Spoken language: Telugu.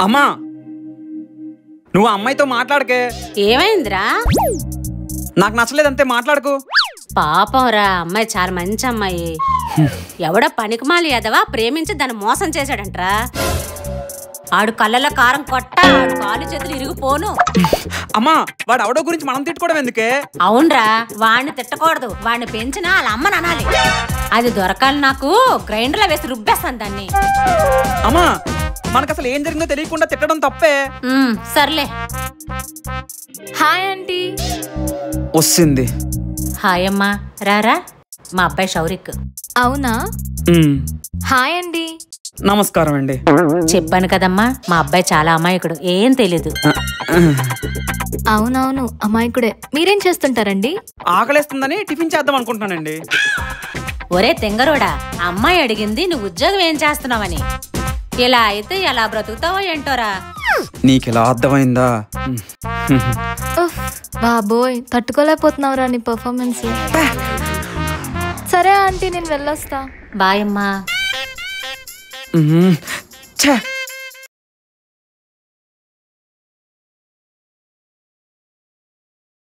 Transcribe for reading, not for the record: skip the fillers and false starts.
అమ్మా నువ్వు అమ్మాయితో మాట్లాడకే. ఏమైందిరా? నాకు నచ్చలేదంతే, మాట్లాడుకో. పాపం రా, అమ్మాయి చాలా మంచి అమ్మాయి. ఎవడో పనికిమాలి ఎదవా ప్రేమించి దాన్ని మోసం చేశాడంట్రా. ఆడు కళ్ళలో కారం కొట్ట, ఆడు కాలు చేతులు ఇరిగిపోను. అమ్మా వాడు ఎవడో గురించి మనం తిట్టుకోవడం ఎందుకే? అవునరా, వాడిని తిట్టకూడదు, వాడిని పెంచినా వాళ్ళ అమ్మని అనాలి. అది దొరకాలి నాకు, గ్రైండర్లో వేసి రుబ్బేస్తాను దాన్ని. అమ్మా మనకు అసలు ఏం జరిగిందో తెలియకుండా తిట్టడం తప్పే. సర్లే. Hi aunty. వస్తుంది. హాయ్ అమ్మా, రారా. మా అబ్బాయి షౌరిక్. అవునా? హాయ్ అండి. నమస్కారం అండి. చెప్పాను కదమ్మా, మా అబ్బాయి చాలా అమాయకుడు, ఏం తెలీదు. అవునవును, అమాయకుడే. మీరేం చేస్తుంటారండి? ఆకలేస్తుందని టిఫిన్ చేద్దాం అనుకుంటున్నానండి. ఒరే తెంగరోడా, అమ్మాయి అడిగింది నువ్వు ఉద్యోగం ఏం చేస్తున్నావని. ఇలా అయితే ఎలా బ్రతుకుతావో ఏంటోరా. నీకెలా అర్థమైందా? బాబోయ్, తట్టుకోలేకపోతున్నావురా నీ పర్ఫార్మెన్స్. సరే ఆంటీ, నేను వెళ్ళొస్తా. బాయ్ అమ్మా. ఛే